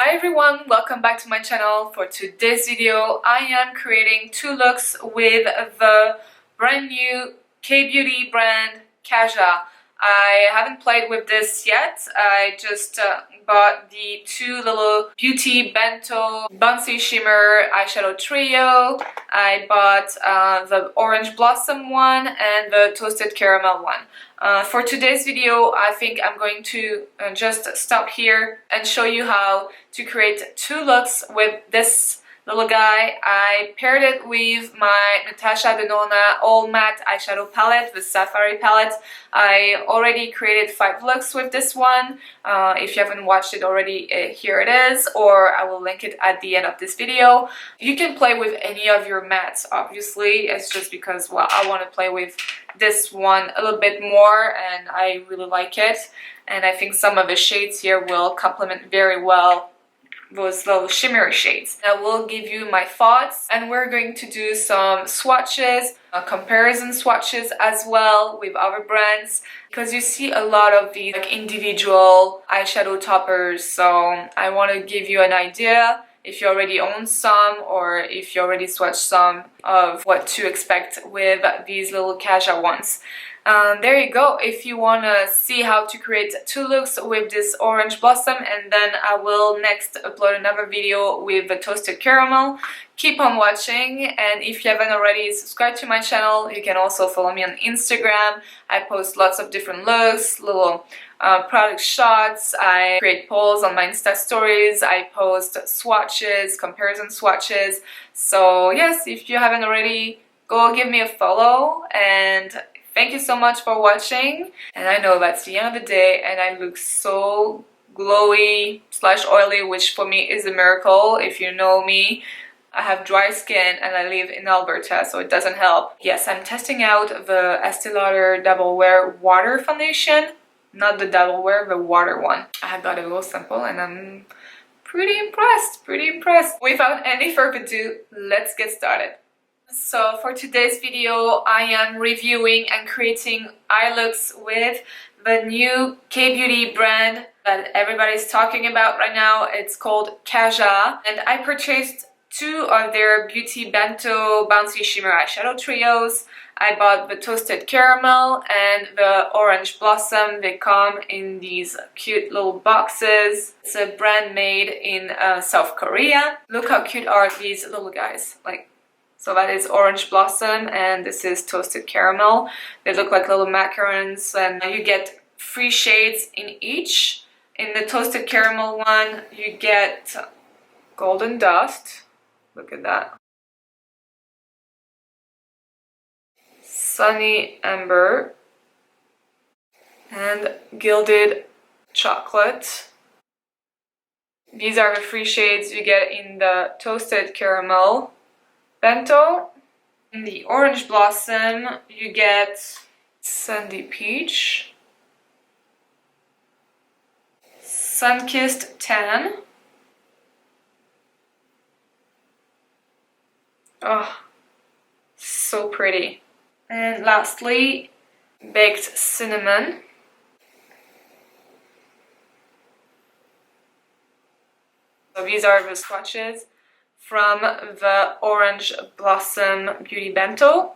Hi everyone, welcome back to my channel. For today's video, I am creating two looks with the brand new K-beauty brand Kaja. I haven't played with this yet. I just bought the two little beauty Bento Bouncy Shimmer eyeshadow trio. I bought the orange blossom one and the toasted caramel one. For today's video, I think I'm going to just stop here and show you how to create two looks with this little guy. I paired it with my Natasha Denona all matte eyeshadow palette, the Safari palette. I already created 5 looks with this one. If you haven't watched it already, here it is, or I will link it at the end of this video. You can play with any of your mattes, obviously. It's just because, well, I want to play with this one a little bit more and I really like it. And I think some of the shades here will complement very well those little shimmery shades. I will give you my thoughts, and we're going to do some swatches, comparison swatches as well with other brands, because you see a lot of these like individual eyeshadow toppers, so I want to give you an idea if you already own some or if you already swatched some of what to expect with these little Kaja ones. There you go. If you want to see how to create two looks with this orange blossom, and then I will next upload another video with the toasted caramel, keep on watching. And if you haven't already subscribed to my channel, you can also follow me on Instagram. I post lots of different looks, little product shots. I create polls on my Insta stories. I post swatches, comparison swatches. So yes, if you haven't already, go give me a follow, and thank you so much for watching. And I know that's the end of the day and I look so glowy / oily, which for me is a miracle. If you know me, I have dry skin and I live in Alberta, so it doesn't help. Yes, I'm testing out the Estee Lauder Double Wear Water Foundation. Not the Double Wear, the water one. I got a little sample and I'm pretty impressed. Without any further ado, let's get started. So for today's video, I am reviewing and creating eye looks with the new K-beauty brand that everybody's talking about right now. It's called Kaja, and I purchased 2 of their Beauty Bento Bouncy Shimmer eyeshadow trios. I bought the toasted caramel and the orange blossom. They come in these cute little boxes. It's a brand made in South Korea. Look how cute are these little guys. So that is orange blossom and this is toasted caramel. They look like little macarons, and you get 3 shades in each. In the toasted caramel one, you get golden dust. Look at that. Sunny amber and gilded chocolate. These are the 3 shades you get in the toasted caramel Bento. In the orange blossom, you get sandy peach, sun-kissed tan, oh, so pretty, and lastly, baked cinnamon. So these are the swatches from the Orange Blossom Beauty Bento.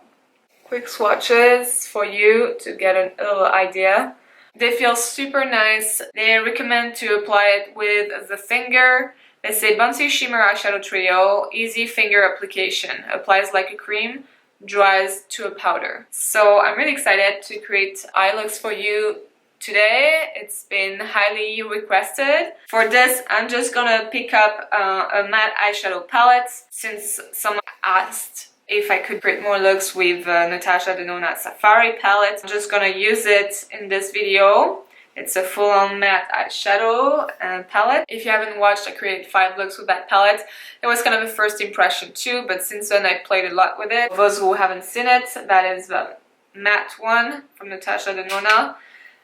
Quick swatches for you to get a little idea. They feel super nice. They recommend to apply it with the finger. They say Bouncy Shimmer Eyeshadow Trio, easy finger application. Applies like a cream, dries to a powder. So I'm really excited to create eye looks for you today. It's been highly requested. For this, I'm just gonna pick up a matte eyeshadow palette, since someone asked if I could create more looks with Natasha Denona Safari palette. I'm just gonna use it in this video. It's a full-on matte eyeshadow palette. If you haven't watched, I created 5 looks with that palette. It was kind of a first impression too, but since then I played a lot with it. For those who haven't seen it, that is the matte one from Natasha Denona.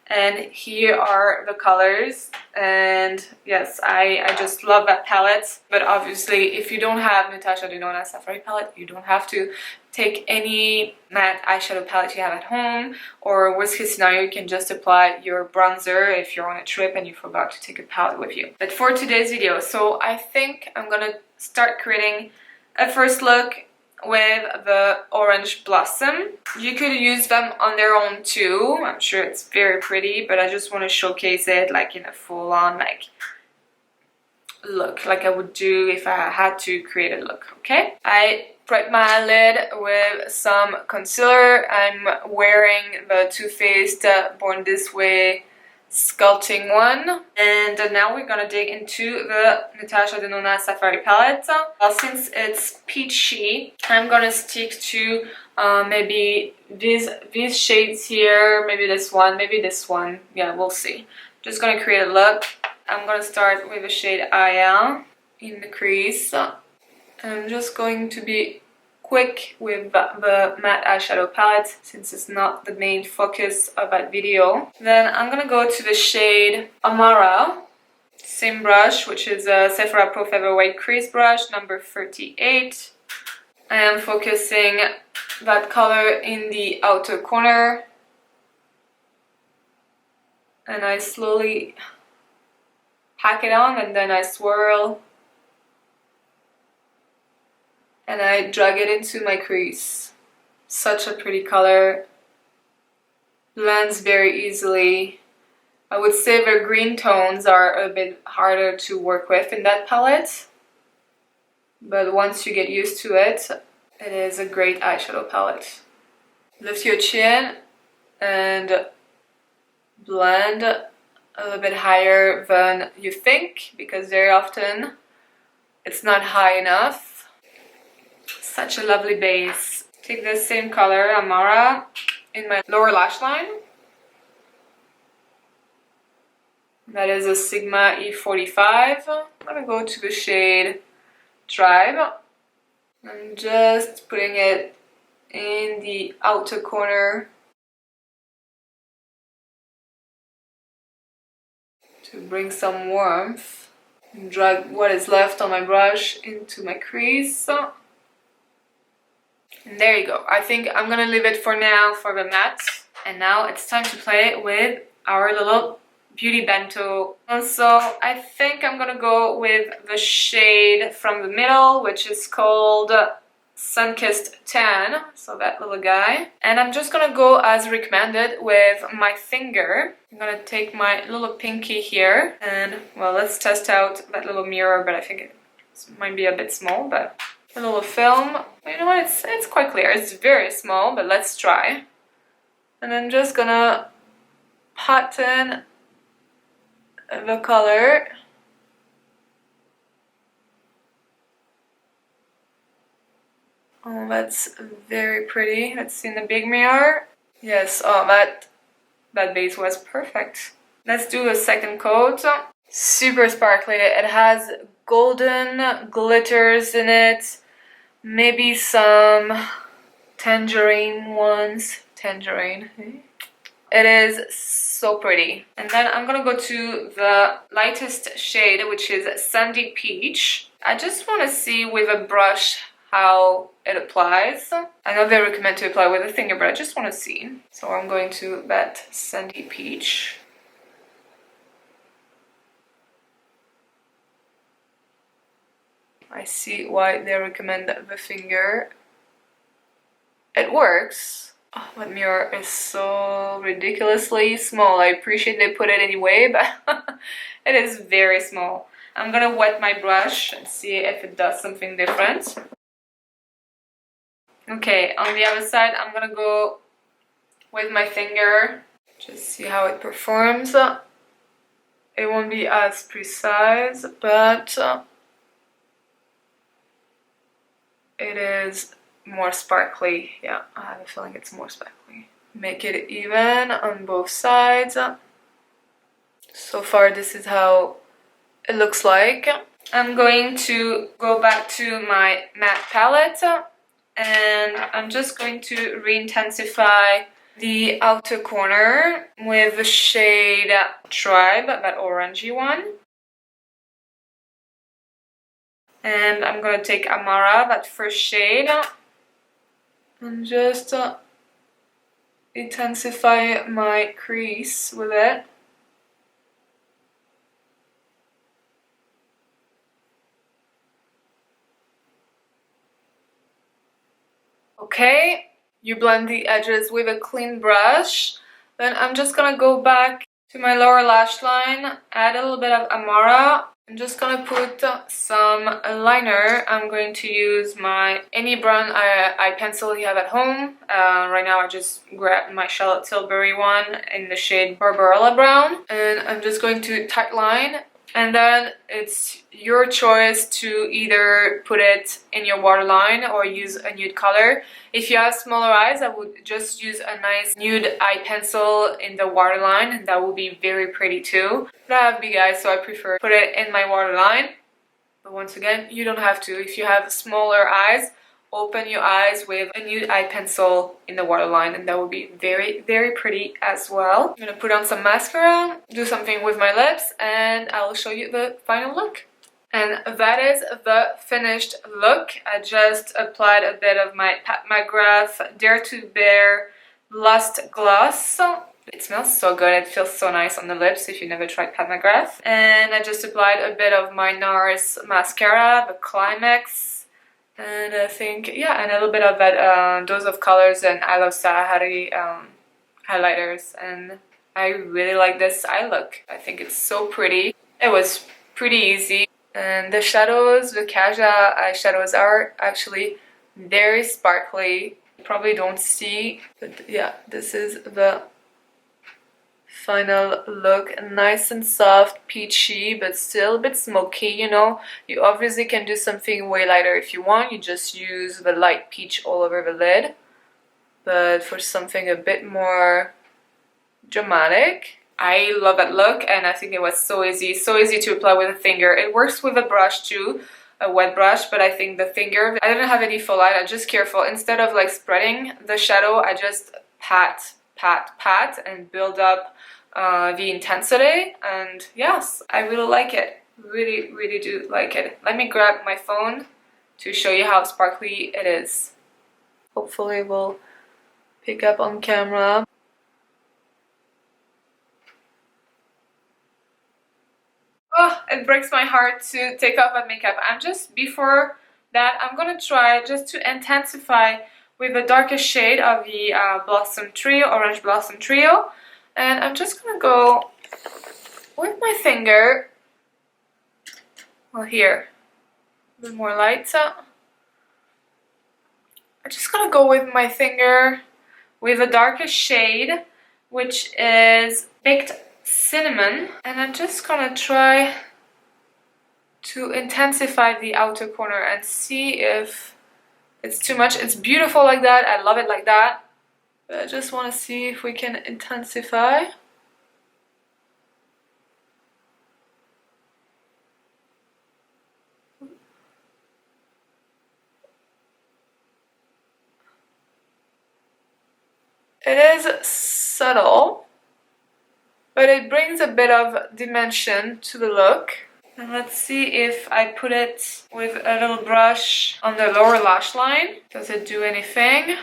and here are the colors. And yes, I just love that palette. But obviously, if you don't have Natasha Denona Safari palette, you don't have to. Take any matte eyeshadow palette you have at home, or worst case scenario, you can just apply your bronzer if you're on a trip and you forgot to take a palette with you. But for today's video, so I think I'm gonna start creating a first look with the Orange Blossom. You could use them on their own too. I'm sure it's very pretty, but I just want to showcase it like in a full-on like look, like I would do if I had to create a look, okay? I prep my eyelid with some concealer. I'm wearing the Too Faced Born This Way sculpting one, and now we're gonna dig into the Natasha Denona Safari palette. Since it's peachy, I'm gonna stick to maybe these shades here, maybe this one, yeah, we'll see. Just gonna create a look. I'm gonna start with the shade Aya in the crease. I'm just going to be quick with the matte eyeshadow palette since it's not the main focus of that video. Then I'm gonna go to the shade Amara, same brush, which is a Sephora Pro Featherweight Crease brush, number 38. I am focusing that color in the outer corner, and I slowly pack it on, and then I swirl and I drag it into my crease. Such a pretty color, blends very easily. I would say the green tones are a bit harder to work with in that palette, but once you get used to it, it is a great eyeshadow palette. Lift your chin and blend a little bit higher than you think, because very often it's not high enough. Such a lovely base. Take the same color, Amara, in my lower lash line. That is a Sigma E45. I'm gonna go to the shade Tribe. I'm just putting it in the outer corner to bring some warmth. And drag what is left on my brush into my crease. And there you go. I think I'm gonna leave it for now for the matte. And now it's time to play with our little beauty bento. And so I think I'm gonna go with the shade from the middle, which is called Sunkissed Tan, so that little guy. And I'm just gonna go as recommended with my finger. I'm gonna take my little pinky here, and well, let's test out that little mirror, but I think it might be a bit small, but a little film. You know what, it's quite clear. It's very small, but let's try. And I'm just gonna pattern the color. Oh, that's very pretty. Let's see in the big mirror. Yes, oh, that base was perfect. Let's do a second coat. Super sparkly. It has golden glitters in it. Maybe some tangerine ones. Tangerine. It is so pretty. And then I'm gonna go to the lightest shade, which is Sandy Peach. I just want to see with a brush how it applies. I know they recommend to apply with a finger, but I just want to see. So I'm going to that Sandy Peach. I see why they recommend the finger. It works. Oh, that mirror is so ridiculously small. I appreciate they put it anyway, but it is very small. I'm gonna wet my brush and see if it does something different. Okay, on the other side, I'm gonna go with my finger. Just see how it performs. It won't be as precise, but it is more sparkly. Yeah, I have a feeling it's more sparkly. Make it even on both sides. So far, this is how it looks like. I'm going to go back to my matte palette, and I'm just going to re-intensify the outer corner with the shade Tribe, that orangey one. And I'm gonna take Amara, that first shade, and just intensify my crease with it. Okay, you blend the edges with a clean brush. Then I'm just gonna go back to my lower lash line, add a little bit of Amara. I'm just gonna put some liner. I'm going to use any brown eye pencil you have at home. Right now I just grabbed my Charlotte Tilbury one in the shade Barbarella Brown. And I'm just going to tight line. And then it's your choice to either put it in your waterline or use a nude color. If you have smaller eyes, I would just use a nice nude eye pencil in the waterline, and that will be very pretty too. But I have big eyes, so I prefer put it in my waterline. But once again, you don't have to. If you have smaller eyes, open your eyes with a nude eye pencil in the waterline, and that will be very, very pretty as well. I'm gonna put on some mascara, do something with my lips, and I'll show you the final look. And that is the finished look. I just applied a bit of my Pat McGrath Dare to Bare Lust Gloss. It smells so good, it feels so nice on the lips if you've never tried Pat McGrath. And I just applied a bit of my NARS mascara, the Climax. And I think, yeah, and a little bit of that Dose of Colors and I Love Sahari highlighters. And I really like this eye look. I think it's so pretty. It was pretty easy. And the shadows, the Kaja eyeshadows are actually very sparkly. You probably don't see, but yeah, this is the final look. Nice and soft, peachy, but still a bit smoky, you know. You obviously can do something way lighter if you want. You just use the light peach all over the lid. But for something a bit more dramatic, I love that look, and I think it was so easy to apply with a finger. It works with a brush too, a wet brush, but I think the finger, I didn't have any full light. I'm just careful. Instead of like spreading the shadow, I just pat and build up the intensity. And yes, I really like it. Really do like it. Let me grab my phone to show you how sparkly it is. Hopefully it will pick up on camera. Oh, it breaks my heart to take off my makeup. Before that, I'm gonna try just to intensify with the darkest shade of the Blossom Trio, Orange Blossom Trio. And I'm just gonna go with my finger, well here, a bit more light. I'm just gonna go with my finger with the darkest shade, which is Baked Cinnamon, and I'm just gonna try to intensify the outer corner and see if it's too much. It's beautiful like that, I love it like that, but I just want to see if we can intensify. It is subtle, but it brings a bit of dimension to the look. And let's see if I put it with a little brush on the lower lash line. Does it do anything?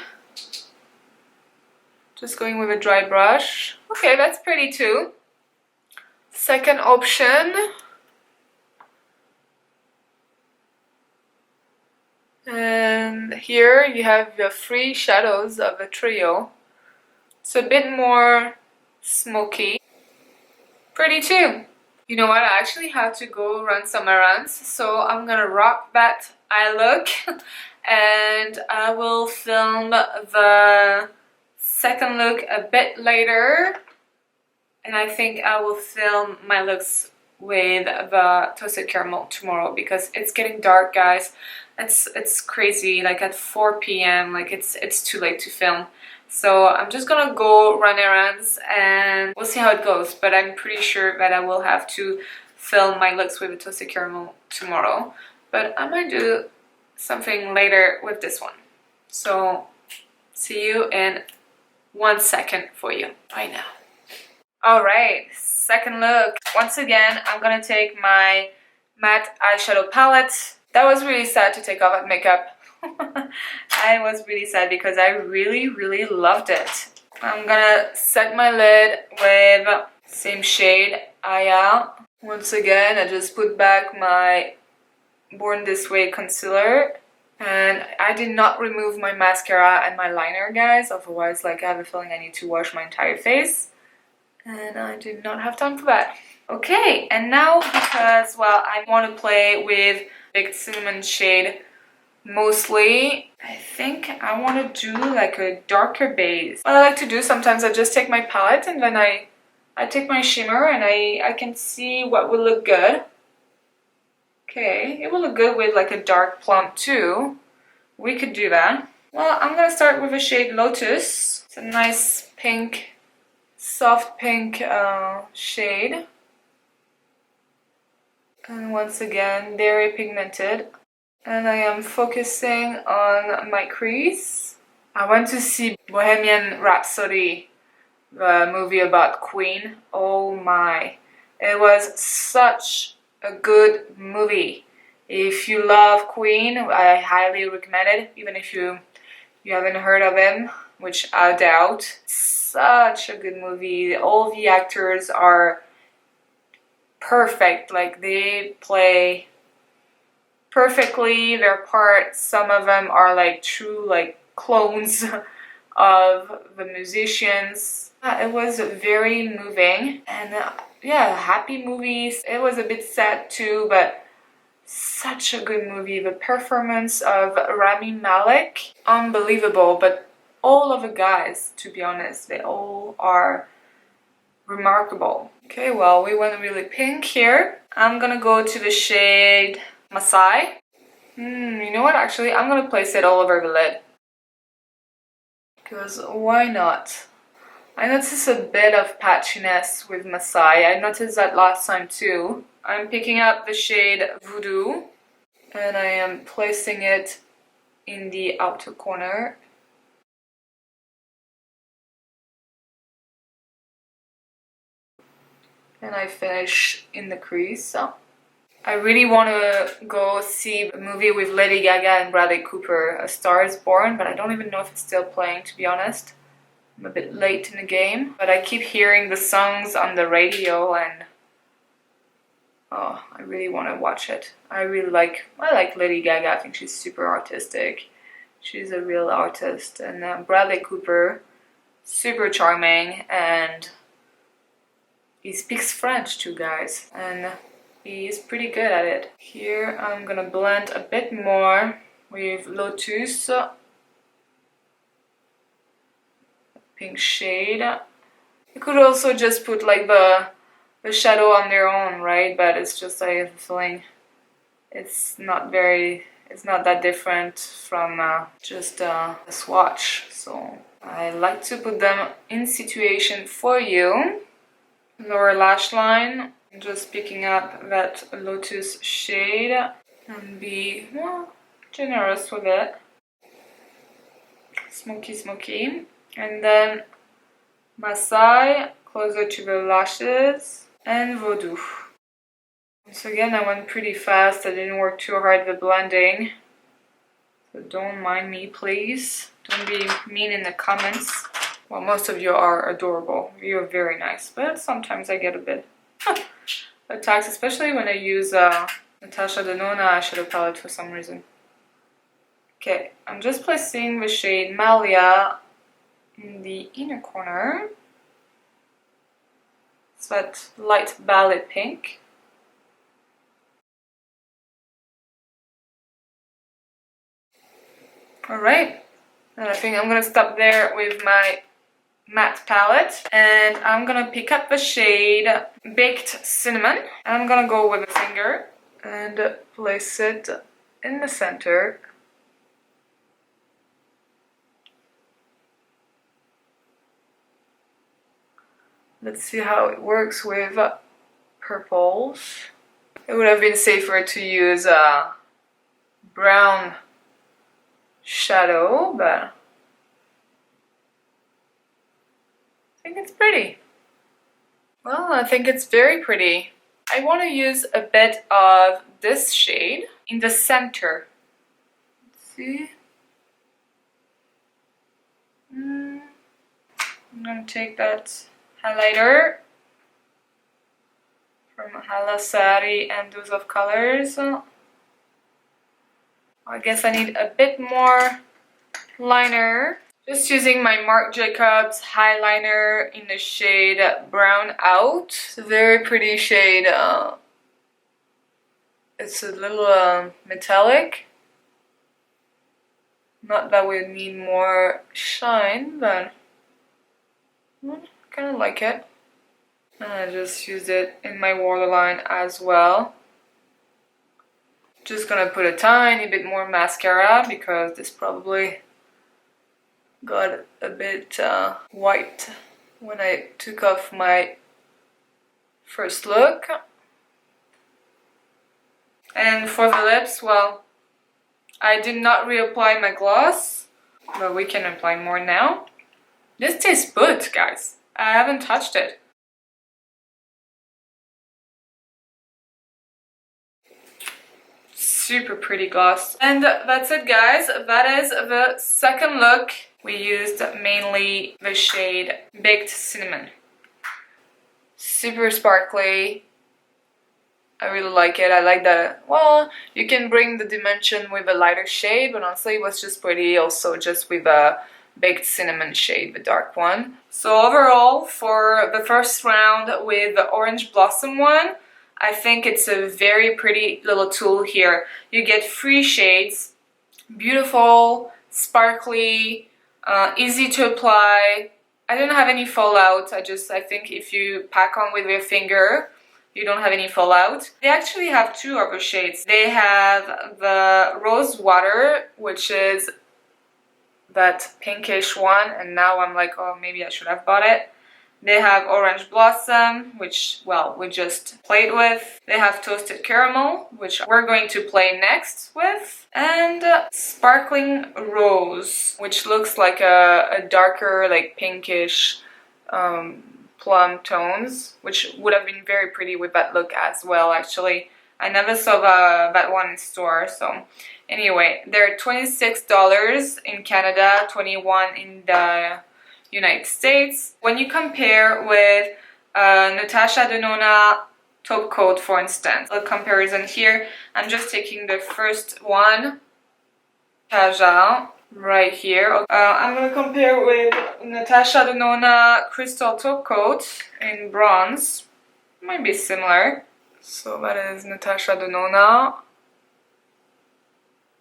Just going with a dry brush. Okay, that's pretty too. Second option. And here you have the three shadows of the trio. It's a bit more smoky. Pretty too. You know what, I actually had to go run some errands, so I'm gonna rock that eye look and I will film the second look a bit later, and I think I will film my looks with the toasted caramel tomorrow because it's getting dark, guys. It's crazy, like at 4 p.m. like it's too late to film. So I'm just gonna go run errands and we'll see how it goes, but I'm pretty sure that I will have to film my looks with the toasted caramel tomorrow. But I might do something later with this one. So see you in 1 second for you right now. Alright, second look. Once again, I'm gonna take my matte eyeshadow palette. That was really sad to take off at makeup. I was really sad because I really loved it. I'm gonna set my lid with same shade, Aya. Once again, I just put back my Born This Way concealer. And I did not remove my mascara and my liner, guys. Otherwise, like, I have a feeling I need to wash my entire face. And I did not have time for that. Okay, and now because, well, I want to play with Big Cinnamon shade mostly, I think I want to do like a darker base. What I like to do sometimes, I just take my palette and then I take my shimmer and I can see what will look good. Okay, it will look good with like a dark plum too. We could do that. Well, I'm gonna start with a shade Lotus. It's a nice pink, soft pink shade. And once again, very pigmented. And I am focusing on my crease. I went to see Bohemian Rhapsody, the movie about Queen. Oh my. It was such a good movie. If you love Queen, I highly recommend it, even if you haven't heard of him, which I doubt. Such a good movie. All the actors are perfect. Like, they play perfectly their part. Some of them are like true like clones of the musicians. It was very moving and yeah, happy movies. It was a bit sad too, but such a good movie. The performance of Rami Malek, unbelievable. But all of the guys, to be honest, they all are remarkable. Okay, well, we went really pink here. I'm gonna go to the shade Masai. You know what, actually, I'm gonna place it all over the lid. Because why not? I noticed a bit of patchiness with Masai. I noticed that last time too. I'm picking up the shade Voodoo and I am placing it in the outer corner. And I finish in the crease. I really want to go see a movie with Lady Gaga and Bradley Cooper, A Star is Born, but I don't even know if it's still playing, to be honest. I'm a bit late in the game, but I keep hearing the songs on the radio and oh, I really want to watch it. I like Lady Gaga. I think she's super artistic. She's a real artist. And Bradley Cooper, super charming, and he speaks French too, guys. And he's pretty good at it. Here I'm gonna blend a bit more with Lotus. Pink shade. You could also just put like the shadow on their own, right? But it's just, I have a feeling it's not that different from just a swatch. So I like to put them in situation for you. Lower lash line, just picking up that Lotus shade and be generous with it. Smoky. And then Masai, closer to the lashes, and Voodoo. Once again, I went pretty fast. I didn't work too hard with blending. So don't mind me, please. Don't be mean in the comments. Well, most of you are adorable. You're very nice. But sometimes I get a bit attacked, especially when I use Natasha Denona Eyeshadow palette for some reason. Okay, I'm just placing the shade Malia in the inner corner. It's that light ballet pink. Alright, and I think I'm gonna stop there with my matte palette, and I'm gonna pick up the shade Baked Cinnamon, and I'm gonna go with a finger and place it in the center. Let's see how it works with purples. It would have been safer to use a brown shadow, but think it's pretty. Well, I think it's very pretty. I want to use a bit of this shade in the center. Let's see? I'm gonna take that highlighter from Halasari and Dose of Colors. I guess I need a bit more liner. Just using my Marc Jacobs highliner in the shade Brown Out. It's a very pretty shade. It's a little metallic. Not that we need more shine, but I kind of like it. And I just used it in my waterline as well. Just gonna put a tiny bit more mascara because this probably got a bit white when I took off my first look. And for the lips, well, I did not reapply my gloss, but we can apply more now. This tastes good, guys. I haven't touched it. Super pretty gloss. And that's it, guys. That is the second look. We used mainly the shade Baked Cinnamon. Super sparkly. I really like it. I like that. Well, you can bring the dimension with a lighter shade, but honestly it was just pretty also just with a Baked Cinnamon shade, the dark one. So overall, for the first round with the Orange Blossom one, I think it's a very pretty little tool here. You get 3 shades, beautiful, sparkly, easy to apply. I don't have any fallout. I think if you pack on with your finger, you don't have any fallout. They actually have 2 other shades. They have the Rose Water, which is that pinkish one, and now I'm like, oh, maybe I should have bought it. They have Orange Blossom, which, well, we just played with. They have Toasted Caramel, which we're going to play next with. And Sparkling Rose, which looks like a darker, like pinkish plum tones, which would have been very pretty with that look as well, actually. I never saw that one in store, so anyway, they're $26 in Canada, $21 in the United States. When you compare with Natasha Denona Top Coat, for instance, a comparison here, I'm just taking the first one, Kaja, right here. I'm gonna compare with Natasha Denona Crystal Top Coat in bronze. Might be similar. So that is Natasha Denona.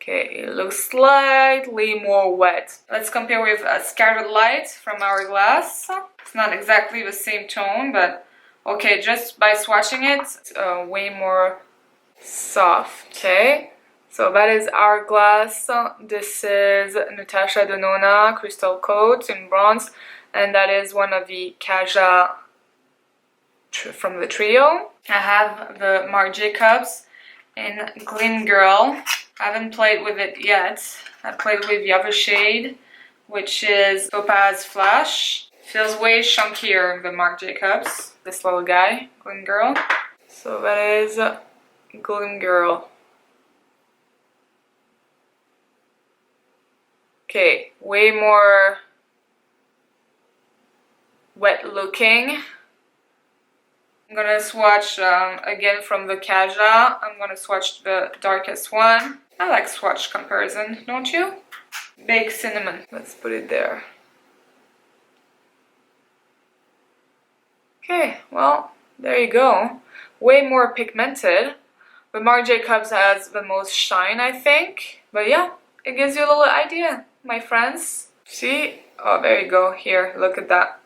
Okay, it looks slightly more wet. Let's compare with Scattered Light from Hourglass. It's not exactly the same tone, but okay, just by swatching it, it's way more soft. Okay, so that is Hourglass. This is Natasha Denona Crystal Coat in bronze, and that is one of the Kaja from the trio. I have the Marc Jacobs in Gleam Girl. I haven't played with it yet. I played with the other shade, which is Topaz Flash. Feels way chunkier than Marc Jacobs, this little guy, Gleam Girl. So that is Gleam Girl. Okay, way more wet looking. I'm gonna swatch again from the Kaja. I'm gonna swatch the darkest one. I like swatch comparison, don't you? Baked Cinnamon. Let's put it there. Okay, well, there you go. Way more pigmented. But Marc Jacobs has the most shine, I think. But yeah, it gives you a little idea, my friends. See? Oh, there you go. Here, look at that.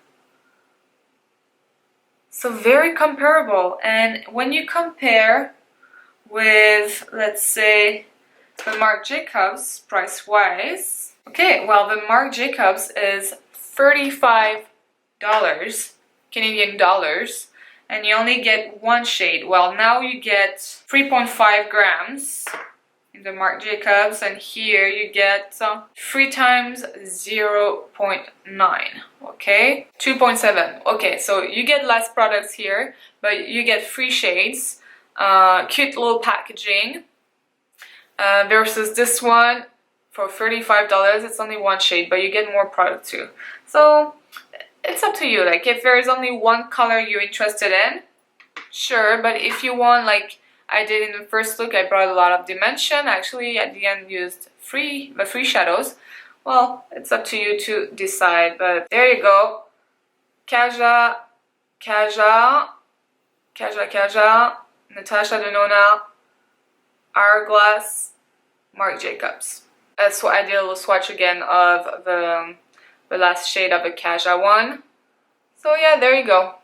So very comparable. And when you compare with, let's say, the Marc Jacobs price-wise, okay, well, the Marc Jacobs is $35 Canadian dollars, and you only get 1 shade. Well, now you get 3.5 grams in the Marc Jacobs, and here you get 3 times 0.9, okay? 2.7, okay, so you get less products here, but you get 3 shades, cute little packaging, versus this one for $35, it's only 1 shade, but you get more product too. So it's up to you, like if there is only one color you're interested in, sure, but if you want, like I did in the first look, I brought a lot of dimension. Actually, at the end used the 3 shadows. Well, it's up to you to decide, but there you go. Kaja, Kaja, Kaja, Kaja, Natasha Denona, Hourglass, Marc Jacobs. So I did a little swatch again of the last shade of the Kaja one. So yeah, there you go.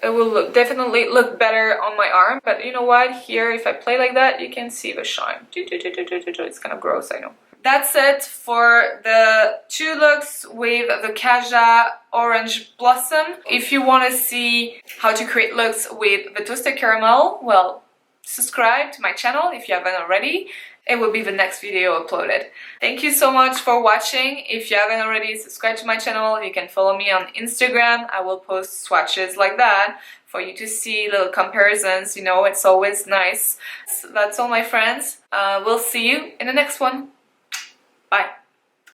It will definitely look better on my arm, but you know what? Here, if I play like that, you can see the shine. It's kind of gross, I know. That's it for the 2 looks with the Kaja Orange Blossom. If you want to see how to create looks with the Toasted Caramel, well, subscribe to my channel if you haven't already. It will be the next video uploaded. Thank you so much for watching. If you haven't already, subscribe to my channel. You can follow me on Instagram. I will post swatches like that for you to see little comparisons. You know, it's always nice. So that's all, my friends. We'll see you in the next one.